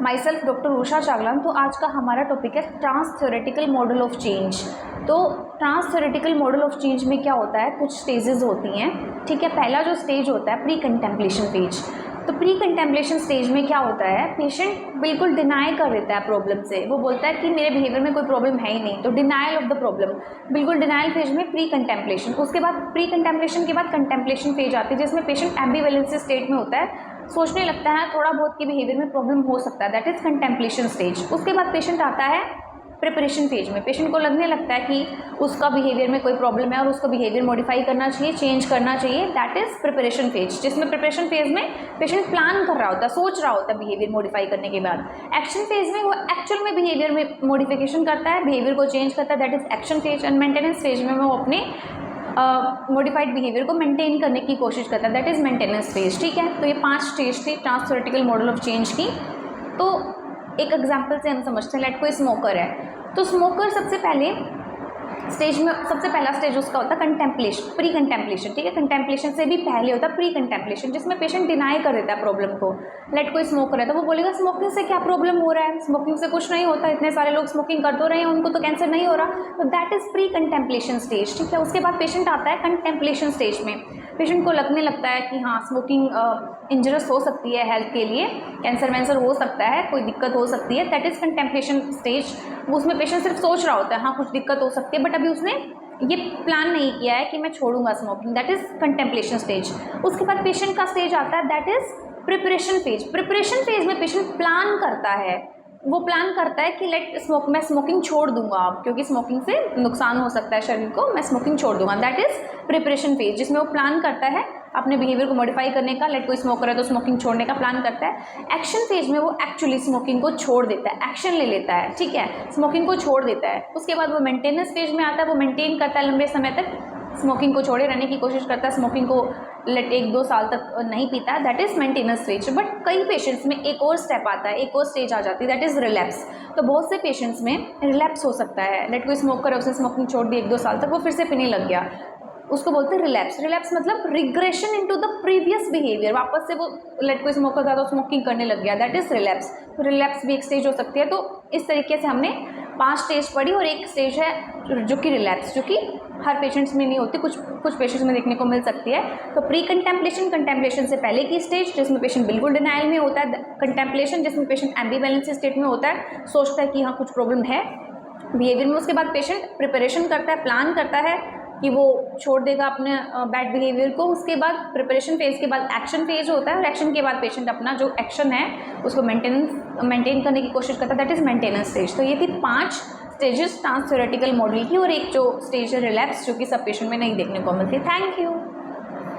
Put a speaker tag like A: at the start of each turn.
A: My self doctor Usha Chaglan. तो आज का हमारा टॉपिक है trans theoretical model of change. तो trans theoretical model of change में क्या होता है, कुछ स्टेजेस होती हैं, ठीक है। पहला जो स्टेज होता है प्री कंटेम्पलेशन फेज। तो प्री कंटेम्पलेशन स्टेज में क्या होता है, पेशेंट बिल्कुल डिनाई कर देता है प्रॉब्लम से। वो बोलता है कि मेरे बिहेवियर में कोई प्रॉब्लम है ही नहीं, तो डिनाइल ऑफ द प्रॉब्लम, बिल्कुल डिनाइल फेज में प्री कंटेम्पलेशन। उसके बाद प्री कंटेम्पलेशन के बाद कंटेम्पलेशन फेज आती है, जिसमें पेशेंट एम्बिवेलेंसी स्टेट में होता है, सोचने लगता है थोड़ा बहुत कि बिहेवियर में प्रॉब्लम हो सकता है, दैट इज कंटेम्पलेशन स्टेज। उसके बाद पेशेंट आता है प्रिपरेशन फेज में। पेशेंट को लगने लगता है कि उसका बिहेवियर में कोई प्रॉब्लम है और उसको बिहेवियर मॉडिफाई करना चाहिए, चेंज करना चाहिए, दैट इज प्रिपरेशन फेज, जिसमें प्रिपरेशन फेज में पेशेंट प्लान कर रहा होता है, सोच रहा होता है बिहेवियर मॉडिफाई करने के बाद। एक्शन फेज में वो एक्चुअल में बिहेवियर में मॉडिफिकेशन करता है, बिहेवियर को चेंज करता है, that is action phase. And maintenance phase में वो अपने मॉडिफाइड बिहेवियर को मेंटेन करने की कोशिश करता है, दैट इज मेंटेनेंस फेज, ठीक है। तो ये 5 स्टेज थी trans theoretical model of change की। तो एक एग्जांपल से हम समझते हैं, लेट कोई स्मोकर है, तो स्मोकर सबसे पहले स्टेज में सबसे पहला स्टेज उसका होता है कंटेम्पलेशन, प्री कंटेम्पलेशन, ठीक है। कंटेम्पलेशन से भी पहले होता है प्री कंटेम्पलेशन, जिसमें पेशेंट डिनाई कर देता है प्रॉब्लम को। लेट कोई स्मोकर है तो वो बोलेगा स्मोकिंग से क्या प्रॉब्लम हो रहा है, स्मोकिंग से कुछ नहीं होता, इतने सारे लोग स्मोकिंग कर तो रहे हैं, उनको तो कैंसर नहीं हो रहा। तो that is pre contemplation stage, ठीक है। उसके बाद पेशेंट आता है कंटेम्पलेशन स्टेज में। पेशेंट को लगने लगता है कि हाँ स्मोकिंग इंजरियस हो सकती है हेल्थ के लिए, कैंसर वैंसर हो सकता है, कोई दिक्कत हो सकती है, दैट इज कंटेम्पलेशन स्टेज। उसमें पेशेंट सिर्फ सोच रहा होता है हाँ कुछ दिक्कत हो सकती है, बट अभी उसने ये प्लान नहीं किया है कि मैं छोड़ूंगा smoking, that is contemplation stage. उसके बाद पेशेंट का स्टेज आता है, that is preparation phase. Preparation phase में पेशेंट प्लान करता है, वो प्लान करता है कि मैं स्मोकिंग छोड़ दूंगा अब, क्योंकि स्मोकिंग से नुकसान हो सकता है शरीर को, मैं स्मोकिंग छोड़ दूंगा, दैट इज प्रिपरेशन फेज, जिसमें वो प्लान करता है अपने बिहेवियर को मॉडिफाई करने का। लेट कोई स्मोकर है तो स्मोकिंग छोड़ने का प्लान करता है। एक्शन फेज में वो एक्चुअली स्मोकिंग को छोड़ देता है, एक्शन ले लेता है, ठीक है, स्मोकिंग को छोड़ देता है। उसके बाद वो मेंटेनेंस फेज में आता है, वो मेंटेन करता है लंबे समय तक, स्मोकिंग को छोड़े रहने की कोशिश करता है, स्मोकिंग को 1-2 साल तक नहीं पीता है, that is maintenance phase. But कई पेशेंट्स में एक और स्टेप आता है, एक और स्टेज आ जाती है, दैट इज रिलैप्स। तो बहुत से पेशेंट्स में रिलैप्स हो सकता है। लेट कोई स्मोकर है, उसने स्मोकिंग छोड़ दी 1-2 साल तक, वो फिर से पीने लग गया, उसको बोलते हैं रिलैप्स। रिलैप्स मतलब regression into the previous behaviour, वापस से वो लेट कोई स्मोकर था तो स्मोकिंग करने लग गया, दैट इज रिलैप्स। तो रिलैप्स भी एक स्टेज हो सकती है। तो इस तरीके से हमने 5 स्टेज पढ़ी और एक स्टेज है जो कि रिलैप्स, जो कि हर पेशेंट्स में नहीं होती, कुछ पेशेंट्स में देखने को मिल सकती है। तो प्री कंटेम्पलेशन, कंटेम्पलेशन से पहले की स्टेज जिसमें पेशेंट बिल्कुल डिनाइल में होता है, कंटेम्पलेशन जिसमें पेशेंट एम्बिवेलेंसी स्टेट में होता है, सोचता है कि हाँ कुछ प्रॉब्लम है बिहेवियर में। उसके बाद पेशेंट प्रिपरेशन करता है, प्लान करता है कि वो छोड़ देगा अपने बैड बिहेवियर को। उसके बाद प्रिपरेशन फेज के बाद एक्शन फेज होता है, और एक्शन के बाद पेशेंट अपना जो एक्शन है उसको मेंटेन करने की कोशिश करता है, दैट इज मेंटेनेंस स्टेज। तो ये थी 5 स्टेजेस ट्रांस थ्योरेटिकल मॉडल की, और एक जो स्टेज है रिलैप्स, जो कि सब पेशेंट में नहीं देखने को मिलती। Thank you.